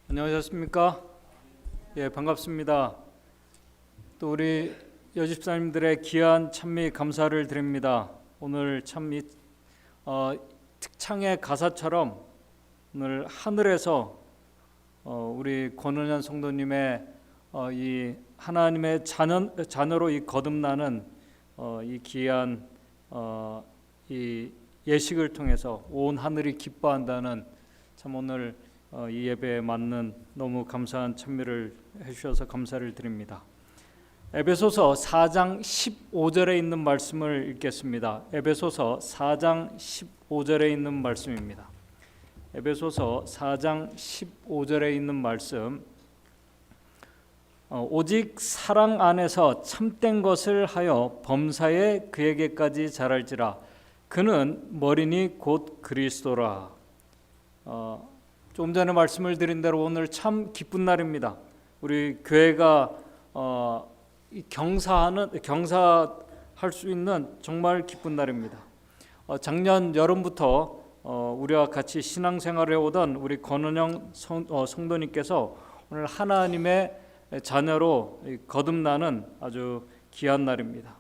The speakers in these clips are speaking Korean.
안녕하셨습니까? 예, 반갑습니다. 또 우리 여집사님들의 귀한 찬미 감사를 드립니다. 오늘 참 특창의 가사처럼 오늘 하늘에서 우리 권은현 성도님의 이 하나님의 자녀로 이 거듭나는 이 귀한 이 예식을 통해서 온 하늘이 기뻐한다는 참 오늘 이 예배에 맞는 너무 감사한 찬미를 해주셔서 감사를 드립니다. 에베소서 4장 15절에 있는 말씀을 읽겠습니다. 에베소서 4장 15절에 있는 말씀입니다. 에베소서 4장 15절에 있는 말씀, 오직 사랑 안에서 참된 것을 하여 범사에 그에게까지 자랄지라. 그는 머리니 곧 그리스도라. 좀 전에 말씀을 드린 대로 오늘 참 기쁜 날입니다. 우리 교회가 경사할 수 있는 정말 기쁜 날입니다. 작년 여름부터 우리와 같이 신앙생활을 해오던 우리 권은영 성도님께서 오늘 하나님의 자녀로 거듭나는 아주 귀한 날입니다.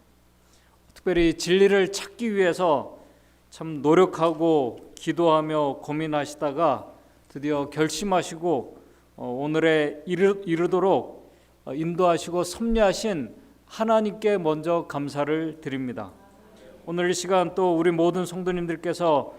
특별히 진리를 찾기 위해서 참 노력하고 기도하며 고민하시다가 드디어 결심하시고 오늘에 이르도록 인도하시고 섭리하신 하나님께 먼저 감사를 드립니다. 오늘 이 시간 또 우리 모든 성도님들께서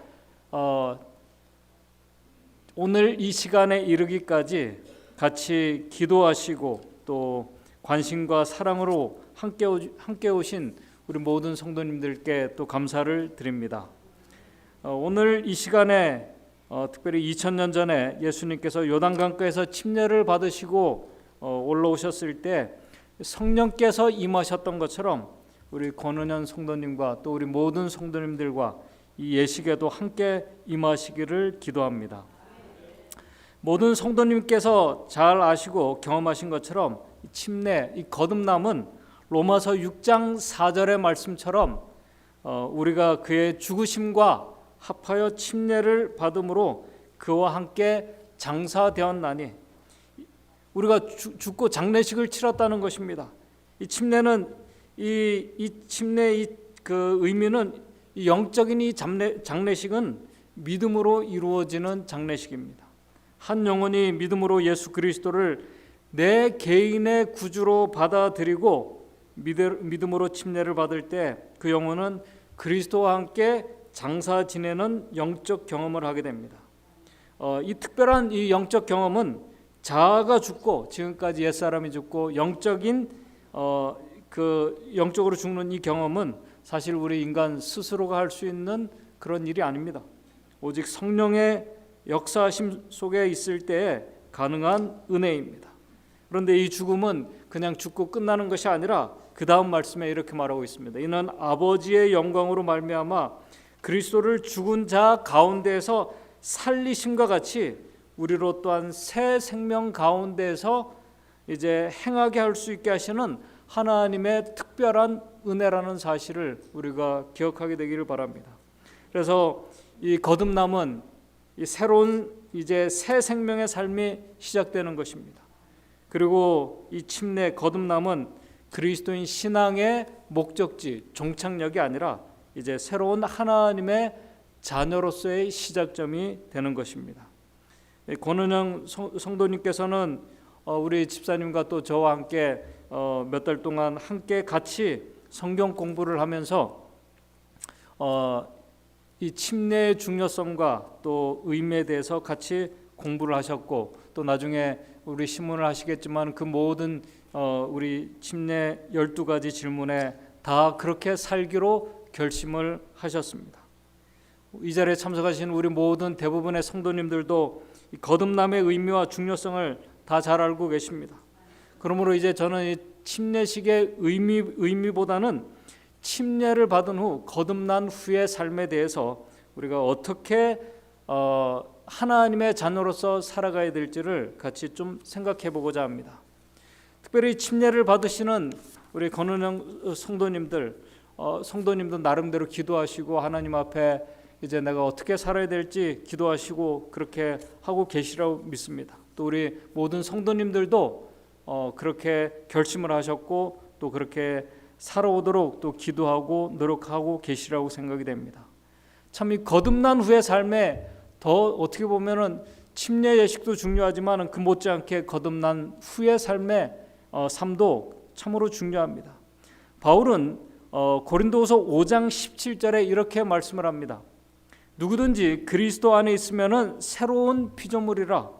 오늘 이 시간에 이르기까지 같이 기도하시고 또 관심과 사랑으로 함께 오신 우리 모든 성도님들께 또 감사를 드립니다. 오늘 이 시간에 특별히 2000년 전에 예수님께서 요단강가에서 침례를 받으시고 올라오셨을 때 성령께서 임하셨던 것처럼 우리 권은현 성도님과 또 우리 모든 성도님들과 이 예식에도 함께 임하시기를 기도합니다. 모든 성도님께서 잘 아시고 경험하신 것처럼 침례, 이 거듭남은 로마서 6장 4절의 말씀처럼 우리가 그의 죽으심과 합하여 침례를 받음으로 그와 함께 장사되었나니, 우리가 죽고 장례식을 치렀다는 것입니다. 이 침례는 이 침례의 그 의미는 이 영적인 이 장례식은 믿음으로 이루어지는 장례식입니다. 한 영혼이 믿음으로 예수 그리스도를 내 개인의 구주로 받아들이고 믿음으로 침례를 받을 때 그 영혼은 그리스도와 함께 장사 지내는 영적 경험을 하게 됩니다. 이 특별한 이 영적 경험은 자아가 죽고 지금까지 옛사람이 죽고 영적으로 죽는 이 경험은 사실 우리 인간 스스로가 할 수 있는 그런 일이 아닙니다. 오직 성령의 역사하심 속에 있을 때에 가능한 은혜입니다. 그런데 이 죽음은 그냥 죽고 끝나는 것이 아니라 그 다음 말씀에 이렇게 말하고 있습니다. 이는 아버지의 영광으로 말미암아 그리스도를 죽은 자 가운데에서 살리심과 같이 우리로 또한 새 생명 가운데에서 이제 행하게 할 수 있게 하시는 하나님의 특별한 은혜라는 사실을 우리가 기억하게 되기를 바랍니다. 그래서 이 거듭남은 이 새로운 이제 새 생명의 삶이 시작되는 것입니다. 그리고 이 침례 거듭남은 그리스도인 신앙의 목적지, 종착역이 아니라 이제 새로운 하나님의 자녀로서의 시작점이 되는 것입니다. 권은영 성도님께서는 우리 집사님과 또 저와 함께 몇 달 동안 함께 같이 성경 공부를 하면서 이 침례의 중요성과 또 의미에 대해서 같이 공부를 하셨고, 또 나중에 우리 신문을 하시겠지만 그 모든 우리 침례 12가지 질문에 다 그렇게 살기로 결심을 하셨습니다. 이 자리에 참석하신 우리 모든 대부분의 성도님들도 이 거듭남의 의미와 중요성을 다 잘 알고 계십니다. 그러므로 이제 저는 이 침례식의 의미보다는 침례를 받은 후 거듭난 후의 삶에 대해서 우리가 어떻게 하나님의 자녀로서 살아가야 될지를 같이 좀 생각해 보고자 합니다. 특별히 침례를 받으시는 우리 권은영 성도님도 나름대로 기도하시고 하나님 앞에 이제 내가 어떻게 살아야 될지 기도하시고 그렇게 하고 계시라고 믿습니다. 또 우리 모든 성도님들도 그렇게 결심을 하셨고 또 그렇게 살아오도록 또 기도하고 노력하고 계시라고 생각이 됩니다. 참 이 거듭난 후의 삶에 더 어떻게 보면은 침례 예식도 중요하지만 그 못지않게 거듭난 후의 삶의 삶도 참으로 중요합니다. 바울은 고린도후서 5장 17절에 이렇게 말씀을 합니다. 누구든지 그리스도 안에 있으면은 새로운 피조물이라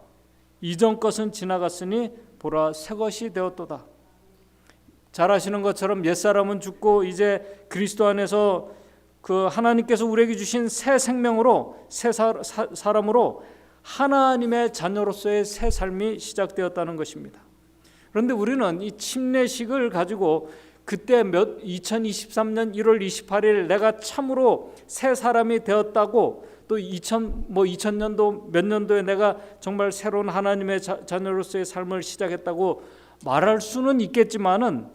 이전 것은 지나갔으니 보라 새 것이 되었도다. 잘 아시는 것처럼 옛사람은 죽고 이제 그리스도 안에서 그 하나님께서 우리에게 주신 새 생명으로 새 사람으로 하나님의 자녀로서의 새 삶이 시작되었다는 것입니다. 그런데 우리는 이 침례식을 가지고 그때 2023년 1월 28일 내가 참으로 새 사람이 되었다고 또 2000년도 몇 년도에 내가 정말 새로운 하나님의 자녀로서의 삶을 시작했다고 말할 수는 있겠지만은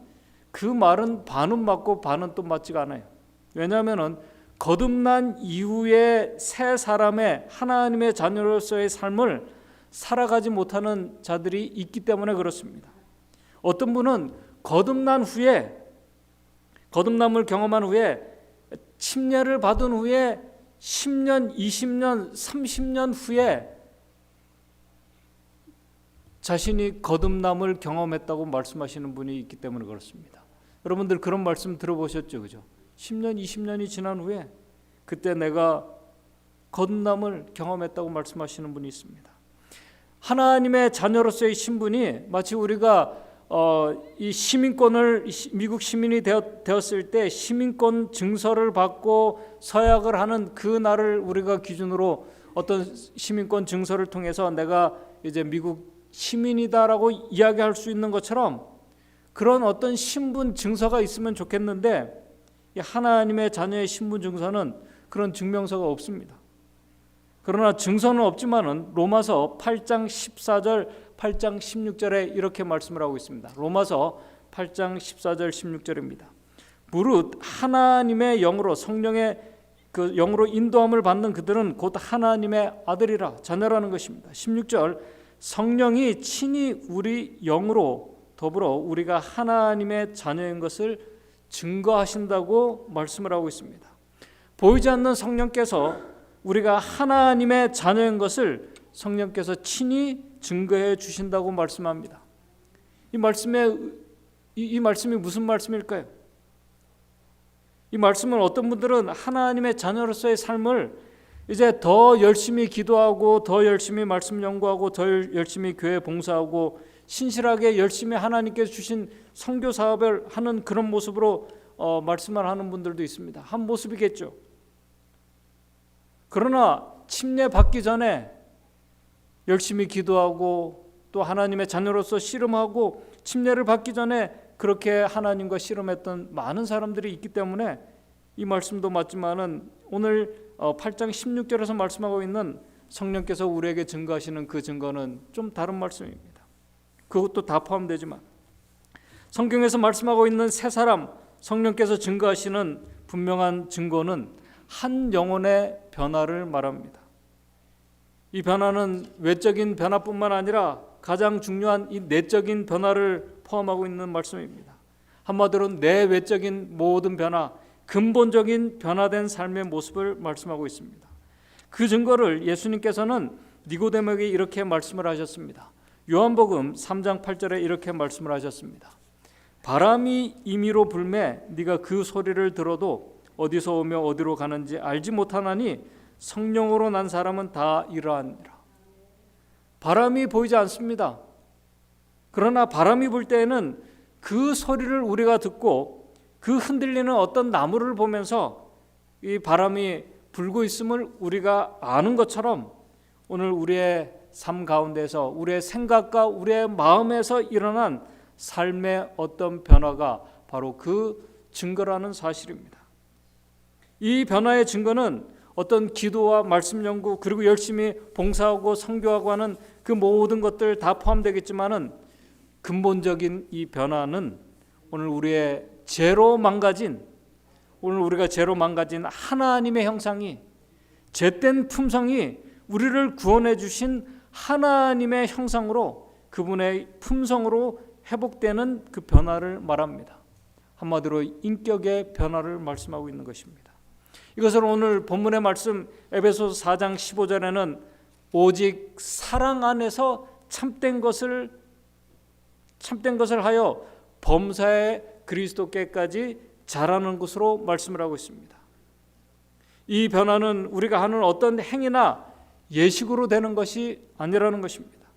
그 말은 반은 맞고 반은 또 맞지가 않아요. 왜냐하면은 거듭난 이후에 새 사람의 하나님의 자녀로서의 삶을 살아가지 못하는 자들이 있기 때문에 그렇습니다. 어떤 분은 거듭남을 경험한 후에 침례를 받은 후에 10년, 20년, 30년 후에 자신이 거듭남을 경험했다고 말씀하시는 분이 있기 때문에 그렇습니다. 여러분들 그런 말씀 들어보셨죠? 그죠? 10년, 20년이 지난 후에 그때 내가 거듭남을 경험했다고 말씀하시는 분이 있습니다. 하나님의 자녀로서의 신분이 마치 우리가 이 시민권을 미국 시민이 되었을 때 시민권 증서를 받고 서약을 하는 그 날을 우리가 기준으로 어떤 시민권 증서를 통해서 내가 이제 미국 시민이다라고 이야기할 수 있는 것처럼 그런 어떤 신분 증서가 있으면 좋겠는데 하나님의 자녀의 신분 증서는 그런 증명서가 없습니다. 그러나 증서는 없지만은 로마서 8장 14절 8장 16절에 이렇게 말씀을 하고 있습니다. 로마서 8장 14절 16절입니다. 무릇 하나님의 영으로 성령의 그 영으로 인도함을 받는 그들은 곧 하나님의 아들이라 자녀라는 것입니다. 16절 성령이 친히 우리 영으로 더불어 우리가 하나님의 자녀인 것을 증거하신다고 말씀을 하고 있습니다. 보이지 않는 성령께서 우리가 하나님의 자녀인 것을 성령께서 친히 증거해 주신다고 말씀합니다. 이 말씀이 무슨 말씀일까요? 이 말씀은 어떤 분들은 하나님의 자녀로서의 삶을 이제 더 열심히 기도하고 더 열심히 말씀 연구하고 더 열심히 교회 봉사하고 신실하게 열심히 하나님께서 주신 선교 사업을 하는 그런 모습으로 말씀을 하는 분들도 있습니다. 한 모습이겠죠. 그러나 침례 받기 전에 열심히 기도하고 또 하나님의 자녀로서 씨름하고 침례를 받기 전에 그렇게 하나님과 씨름했던 많은 사람들이 있기 때문에 이 말씀도 맞지만은 오늘 8장 16절에서 말씀하고 있는 성령께서 우리에게 증거하시는 그 증거는 좀 다른 말씀입니다. 그것도 다 포함되지만 성경에서 말씀하고 있는 새 사람 성령께서 증거하시는 분명한 증거는 한 영혼의 변화를 말합니다. 이 변화는 외적인 변화뿐만 아니라 가장 중요한 이 내적인 변화를 포함하고 있는 말씀입니다. 한마디로 내 외적인 모든 변화, 근본적인 변화된 삶의 모습을 말씀하고 있습니다. 그 증거를 예수님께서는 니고데모에게 이렇게 말씀을 하셨습니다. 요한복음 3장 8절에 이렇게 말씀을 하셨습니다. 바람이 임의로 불매 네가 그 소리를 들어도 어디서 오며 어디로 가는지 알지 못하나니 성령으로 난 사람은 다 이러하니라. 바람이 보이지 않습니다. 그러나 바람이 불 때에는 그 소리를 우리가 듣고 그 흔들리는 어떤 나무를 보면서 이 바람이 불고 있음을 우리가 아는 것처럼 오늘 우리의 삶 가운데서 우리의 생각과 우리의 마음에서 일어난 삶의 어떤 변화가 바로 그 증거라는 사실입니다. 이 변화의 증거는 어떤 기도와 말씀 연구 그리고 열심히 봉사하고 선교하고 하는 그 모든 것들 다 포함되겠지만은 근본적인 이 변화는 오늘 우리가 죄로 망가진 하나님의 형상이 죄된 품성이 우리를 구원해 주신 하나님의 형상으로 그분의 품성으로 회복되는 그 변화를 말합니다. 한마디로 인격의 변화를 말씀하고 있는 것입니다. 이것을 오늘 본문의 말씀 에베소서 4장 15절에는 오직 사랑 안에서 참된 것을 하여 범사에 그리스도께까지 자라는 것으로 말씀을 하고 있습니다. 이 변화는 우리가 하는 어떤 행위나 예식으로 되는 것이 아니라는 것입니다.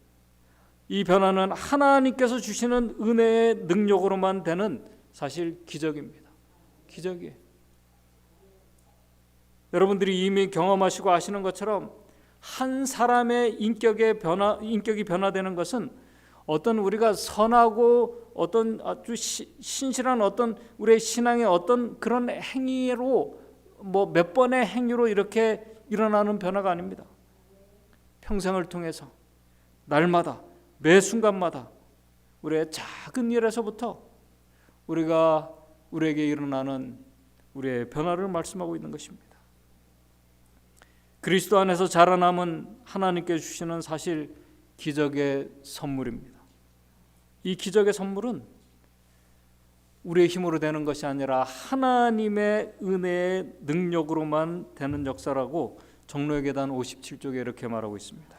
이 변화는 하나님께서 주시는 은혜의 능력으로만 되는 사실 기적입니다. 기적이에요. 여러분들이 이미 경험하시고 아시는 것처럼 한 사람의 인격이 변화되는 것은 어떤 우리가 선하고 어떤 아주 신실한 어떤 우리의 신앙의 어떤 그런 행위로 몇 번의 행위로 이렇게 일어나는 변화가 아닙니다. 평생을 통해서 날마다 매 순간마다 우리의 작은 일에서부터 우리에게 일어나는 우리의 변화를 말씀하고 있는 것입니다. 그리스도 안에서 자라남은 하나님께 주시는 사실 기적의 선물입니다. 이 기적의 선물은 우리의 힘으로 되는 것이 아니라 하나님의 은혜의 능력으로만 되는 역사라고 종로의 계단 57쪽에 이렇게 말하고 있습니다.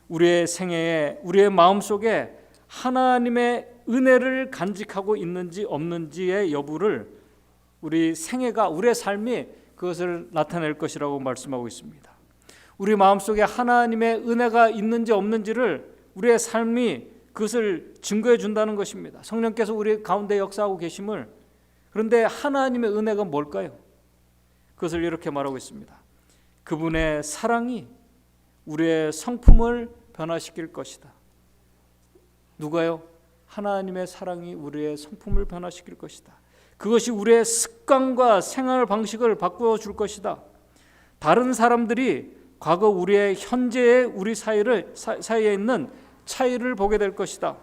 우리의 생애에 우리의 마음속에 하나님의 은혜를 간직하고 있는지 없는지의 여부를 우리 생애가 우리의 삶이 그것을 나타낼 것이라고 말씀하고 있습니다. 우리 마음속에 하나님의 은혜가 있는지 없는지를 우리의 삶이 그것을 증거해 준다는 것입니다. 성령께서 우리 가운데 역사하고 계심을. 그런데 하나님의 은혜가 뭘까요? 그것을 이렇게 말하고 있습니다. 그분의 사랑이 우리의 성품을 변화시킬 것이다. 누가요? 하나님의 사랑이 우리의 성품을 변화시킬 것이다. 그것이 우리의 습관과 생활 방식을 바꾸어 줄 것이다. 다른 사람들이 과거 우리의 현재의 우리 사이에 있는 차이를 보게 될 것이다.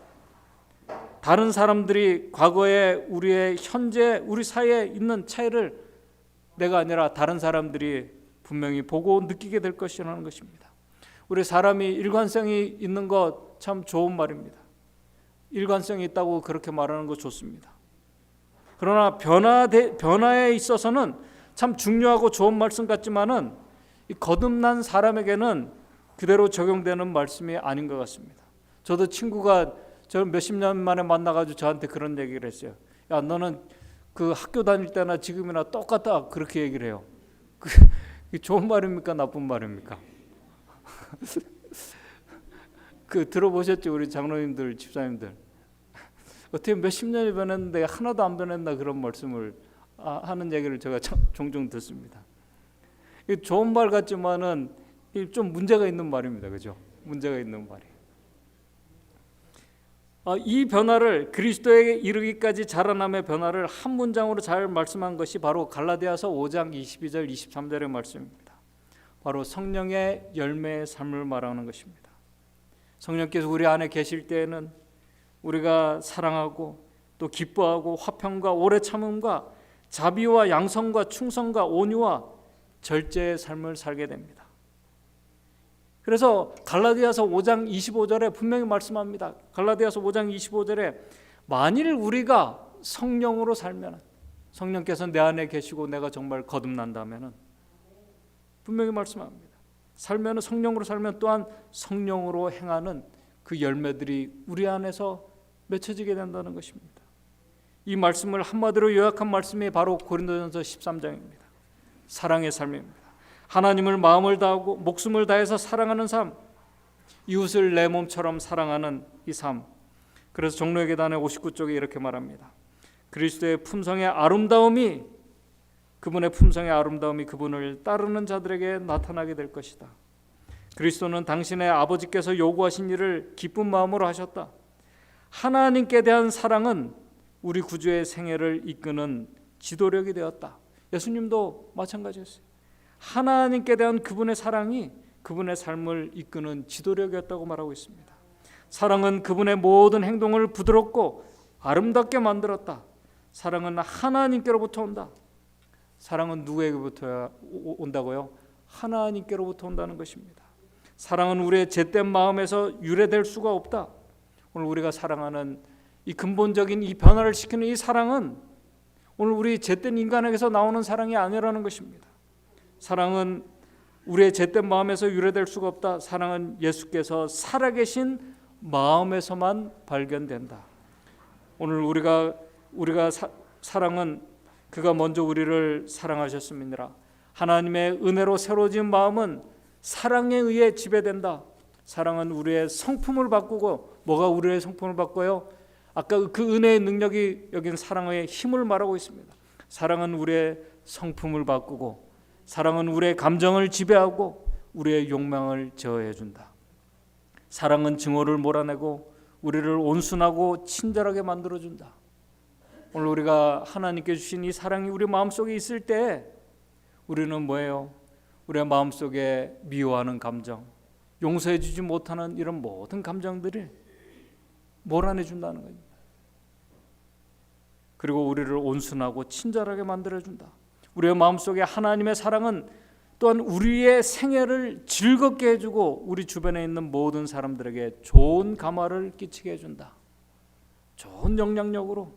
다른 사람들이 과거에 우리의 현재 우리 사이에 있는 차이를 내가 아니라 다른 사람들이 분명히 보고 느끼게 될 것이라는 것입니다. 우리 사람이 일관성이 있는 것 참 좋은 말입니다. 일관성이 있다고 그렇게 말하는 거 좋습니다. 그러나 변화에 있어서는 참 중요하고 좋은 말씀 같지만은 이 거듭난 사람에게는 그대로 적용되는 말씀이 아닌 것 같습니다. 저도 친구가 저 몇십 년 만에 만나가지고 저한테 그런 얘기를 했어요. 야, 너는 그 학교 다닐 때나 지금이나 똑같다, 그렇게 얘기를 해요. 좋은 말입니까, 나쁜 말입니까? 들어보셨죠, 우리 장로님들, 집사님들. 어떻게 몇십 년이 변했는데 하나도 안 변했나, 그런 말씀을 하는 얘기를 제가 종종 듣습니다. 좋은 말 같지만은 좀 문제가 있는 말입니다, 그죠? 문제가 있는 말이에요. 이 변화를, 그리스도에게 이르기까지 자라남의 변화를 한 문장으로 잘 말씀한 것이 바로 갈라디아서 5장 22절 23절의 말씀입니다. 바로 성령의 열매의 삶을 말하는 것입니다. 성령께서 우리 안에 계실 때에는 우리가 사랑하고 또 기뻐하고 화평과 오래 참음과 자비와 양성과 충성과 온유와 절제의 삶을 살게 됩니다. 그래서 갈라디아서 5장 25절에 분명히 말씀합니다. 갈라디아서 5장 25절에 만일 우리가 성령으로 살면, 성령께서 내 안에 계시고 내가 정말 거듭난다면 분명히 말씀합니다. 살면, 성령으로 살면 또한 성령으로 행하는 그 열매들이 우리 안에서 맺혀지게 된다는 것입니다. 이 말씀을 한마디로 요약한 말씀이 바로 고린도전서 13장입니다. 사랑의 삶입니다. 하나님을 마음을 다하고 목숨을 다해서 사랑하는 삶, 이웃을 내 몸처럼 사랑하는 이 삶. 그래서 종로의 계단의 59쪽에 이렇게 말합니다. 그리스도의 품성의 아름다움이, 그분의 품성의 아름다움이 그분을 따르는 자들에게 나타나게 될 것이다. 그리스도는 당신의 아버지께서 요구하신 일을 기쁜 마음으로 하셨다. 하나님께 대한 사랑은 우리 구주의 생애를 이끄는 지도력이 되었다. 예수님도 마찬가지였어요. 하나님께 대한 그분의 사랑이 그분의 삶을 이끄는 지도력이었다고 말하고 있습니다. 사랑은 그분의 모든 행동을 부드럽고 아름답게 만들었다. 사랑은 하나님께로부터 온다. 사랑은 누구에게부터 온다고요? 하나님께로부터 온다는 것입니다. 사랑은 우리의 잿된 마음에서 유래될 수가 없다. 오늘 우리가 사랑하는 이 근본적인 이 변화를 시키는 이 사랑은 오늘 우리 잿된 인간에게서 나오는 사랑이 아니라는 것입니다. 사랑은 우리의 잿된 마음에서 유래될 수가 없다. 사랑은 예수께서 살아계신 마음에서만 발견된다. 오늘 우리가 사랑은 그가 먼저 우리를 사랑하셨음이니라. 하나님의 은혜로 새로워진 마음은 사랑에 의해 지배된다. 사랑은 우리의 성품을 바꾸고, 뭐가 우리의 성품을 바꿔요? 아까 그 은혜의 능력이 여긴 사랑의 힘을 말하고 있습니다. 사랑은 우리의 성품을 바꾸고, 사랑은 우리의 감정을 지배하고 우리의 욕망을 제어해 준다. 사랑은 증오를 몰아내고 우리를 온순하고 친절하게 만들어 준다. 오늘 우리가 하나님께 주신 이 사랑이 우리 마음속에 있을 때 우리는 뭐예요? 우리의 마음속에 미워하는 감정, 용서해 주지 못하는 이런 모든 감정들이 몰아내 준다는 겁니다. 그리고 우리를 온순하고 친절하게 만들어 준다. 우리의 마음속에 하나님의 사랑은 또한 우리의 생애를 즐겁게 해주고 우리 주변에 있는 모든 사람들에게 좋은 감화를 끼치게 해준다. 좋은 영향력으로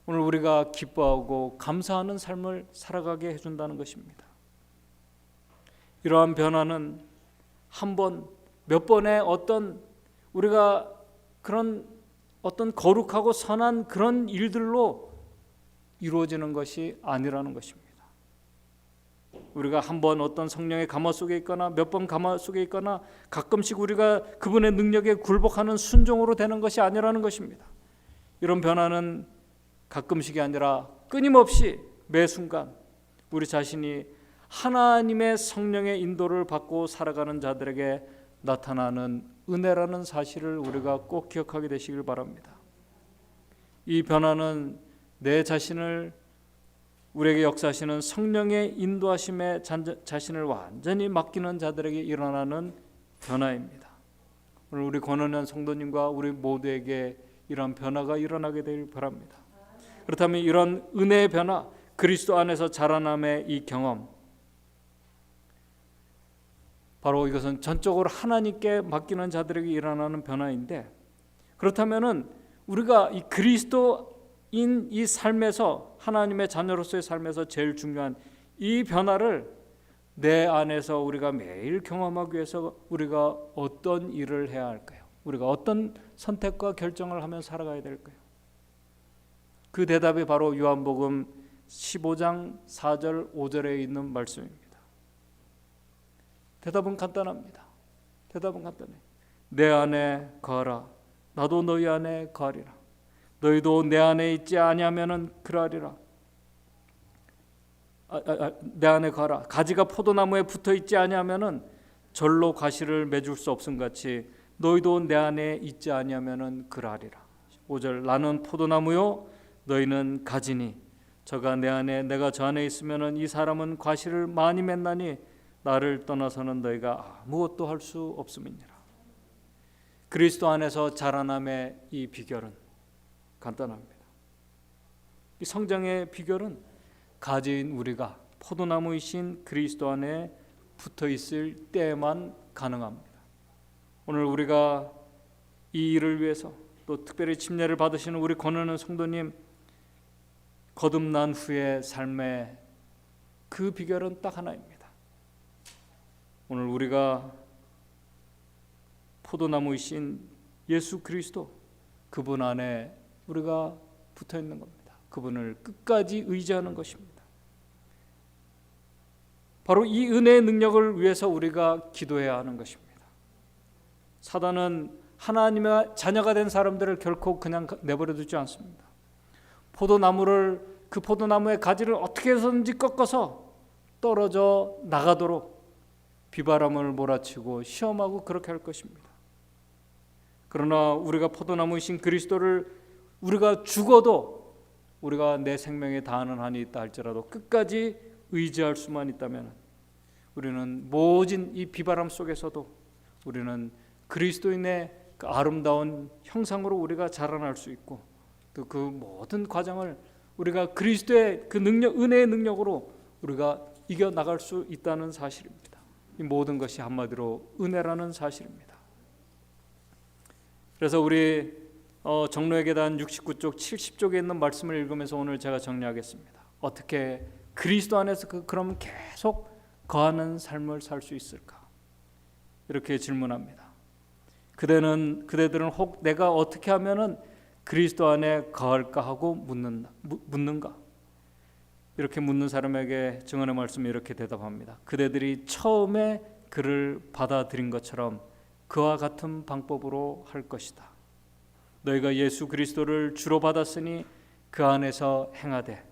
오늘 우리가 기뻐하고 감사하는 삶을 살아가게 해준다는 것입니다. 이러한 변화는 한 번, 몇 번의 우리가 그런 어떤 거룩하고 선한 그런 일들로 이루어지는 것이 아니라는 것입니다. 우리가 한 번 어떤 성령의 감화 속에 있거나 몇 번 감화 속에 있거나 가끔씩 우리가 그분의 능력에 굴복하는 순종으로 되는 것이 아니라는 것입니다. 이런 변화는 가끔씩이 아니라 끊임없이 매 순간 우리 자신이 하나님의 성령의 인도를 받고 살아가는 자들에게 나타나는 은혜라는 사실을 우리가 꼭 기억하게 되시길 바랍니다. 이 변화는 내 자신을 우리에게 역사하시는 성령의 인도하심에 자신을 완전히 맡기는 자들에게 일어나는 변화입니다. 오늘 우리 권은현 성도님과 우리 모두에게 이런 변화가 일어나게 되길 바랍니다. 그렇다면 이런 은혜의 변화, 그리스도 안에서 자라남의 이 경험, 바로 이것은 전적으로 하나님께 맡기는 자들에게 일어나는 변화인데, 그렇다면은 우리가 이 그리스도인 이 삶에서, 하나님의 자녀로서의 삶에서 제일 중요한 이 변화를 내 안에서 우리가 매일 경험하기 위해서 우리가 어떤 일을 해야 할까요? 우리가 어떤 선택과 결정을 하며 살아가야 될까요? 그 대답이 바로 요한복음 15장 4절 5절에 있는 말씀입니다. 대답은 간단합니다. 대답은 간단해. 내 안에 거하라. 나도 너희 안에 거하리라. 너희도 내 안에 있지 아니하면은 그러하리라. 내 안에 거하라. 가지가 포도나무에 붙어 있지 아니하면은 절로 가시를 맺을 수 없음 같이 너희도 내 안에 있지 아니하면은 그러하리라. 5절 나는 포도나무요 너희는 가지니 저가 내 안에 내가 저 안에 있으면은 이 사람은 과실을 많이 맺나니 나를 떠나서는 너희가 아무것도 할 수 없음이니라. 그리스도 안에서 자라남의 이 비결은 간단합니다. 이 성장의 비결은 가지인 우리가 포도나무이신 그리스도 안에 붙어 있을 때만 가능합니다. 오늘 우리가 이 일을 위해서 또 특별히 침례를 받으시는 우리 권하는 성도님 거듭난 후의 삶의 그 비결은 딱 하나입니다. 오늘 우리가 포도나무이신 예수 그리스도 그분 안에 우리가 붙어 있는 겁니다. 그분을 끝까지 의지하는 것입니다. 바로 이 은혜의 능력을 위해서 우리가 기도해야 하는 것입니다. 사단은 하나님의 자녀가 된 사람들을 결코 그냥 내버려 두지 않습니다. 그 포도나무의 가지를 어떻게 해서든지 꺾어서 떨어져 나가도록 비바람을 몰아치고 시험하고 그렇게 할 것입니다. 그러나 우리가 포도나무이신 그리스도를 우리가 죽어도 우리가 내 생명에 다하는 한이 있다 할지라도 끝까지 의지할 수만 있다면 우리는 모진 이 비바람 속에서도 우리는 그리스도인의 그 아름다운 형상으로 우리가 자라날 수 있고 또 그 모든 과정을 우리가 그리스도의 그 능력, 은혜의 능력으로 우리가 이겨나갈 수 있다는 사실입니다. 이 모든 것이 한마디로 은혜라는 사실입니다. 그래서 우리 정로의 계단 69쪽 70쪽에 있는 말씀을 읽으면서 오늘 제가 정리하겠습니다. 어떻게 그리스도 안에서 그럼 계속 거하는 삶을 살 수 있을까? 이렇게 질문합니다. 그대들은 혹 내가 어떻게 하면은 그리스도 안에 거할까 하고 묻는가? 이렇게 묻는 사람에게 증언의 말씀이 이렇게 대답합니다. 그대들이 처음에 그를 받아들인 것처럼 그와 같은 방법으로 할 것이다. 너희가 예수 그리스도를 주로 받았으니 그 안에서 행하되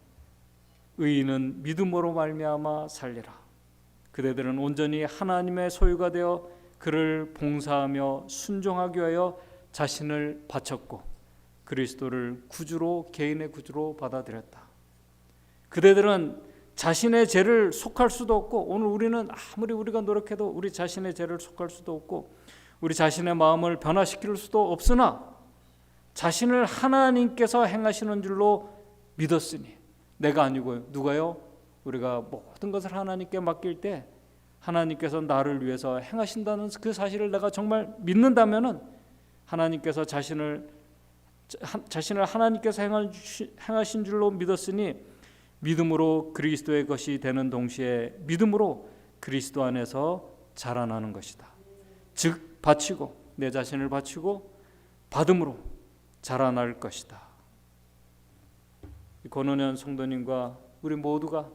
의인은 믿음으로 말미암아 살리라. 그대들은 온전히 하나님의 소유가 되어 그를 봉사하며 순종하기 위하여 자신을 바쳤고 그리스도를 개인의 구주로 받아들였다. 그대들은 자신의 죄를 속할 수도 없고, 오늘 우리는 아무리 우리가 노력해도 우리 자신의 죄를 속할 수도 없고 우리 자신의 마음을 변화시킬 수도 없으나 자신을 하나님께서 행하시는 줄로 믿었으니, 내가 아니고요, 누가요? 우리가 모든 것을 하나님께 맡길 때 하나님께서 나를 위해서 행하신다는 그 사실을 내가 정말 믿는다면은 하나님께서 자신을 하나님께서 행하신 줄로 믿었으니 믿음으로 그리스도의 것이 되는 동시에 믿음으로 그리스도 안에서 자라나는 것이다. 즉 바치고, 내 자신을 바치고 받음으로 자라날 것이다. 권은현 성도님과 우리 모두가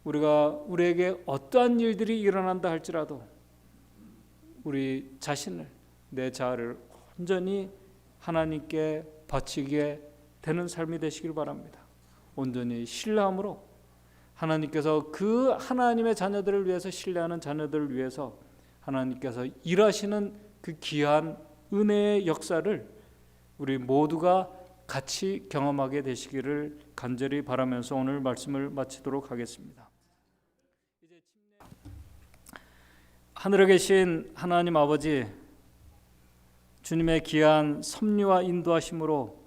우리에게 어떠한 일들이 일어난다 할지라도 우리 자신을, 내 자아를 온전히 하나님께 바치게 되는 삶이 되시길 바랍니다. 온전히 신뢰함으로 하나님께서 그 하나님의 자녀들을 위해서, 신뢰하는 자녀들을 위해서 하나님께서 일하시는 그 귀한 은혜의 역사를 우리 모두가 같이 경험하게 되시기를 간절히 바라면서 오늘 말씀을 마치도록 하겠습니다. 하늘에 계신 하나님 아버지, 주님의 귀한 섭리와 인도하심으로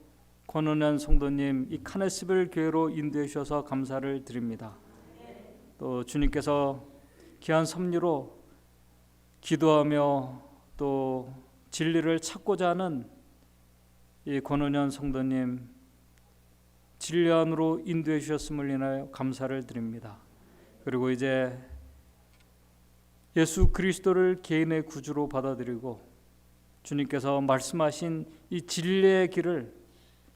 권은현 성도님 이 카네스벨 교회로 인도해 주셔서 감사를 드립니다. 또 주님께서 귀한 섭리로 기도하며 또 진리를 찾고자 하는 이 권은현 성도님 진리 안으로 인도해 주셨음을 인하여 감사를 드립니다. 그리고 이제 예수 그리스도를 개인의 구주로 받아들이고 주님께서 말씀하신 이 진리의 길을,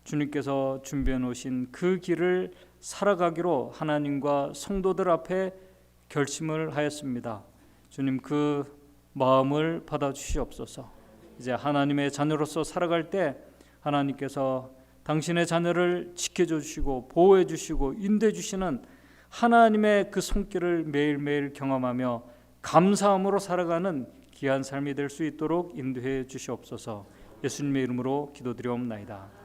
주님께서 준비해 놓으신 그 길을 살아가기로 하나님과 성도들 앞에 결심을 하였습니다. 주님, 그 마음을 받아주시옵소서. 이제 하나님의 자녀로서 살아갈 때 하나님께서 당신의 자녀를 지켜줘 주시고 보호해 주시고 인도해 주시는 하나님의 그 손길을 매일매일 경험하며 감사함으로 살아가는 귀한 삶이 될 수 있도록 인도해 주시옵소서. 예수님의 이름으로 기도드리옵나이다.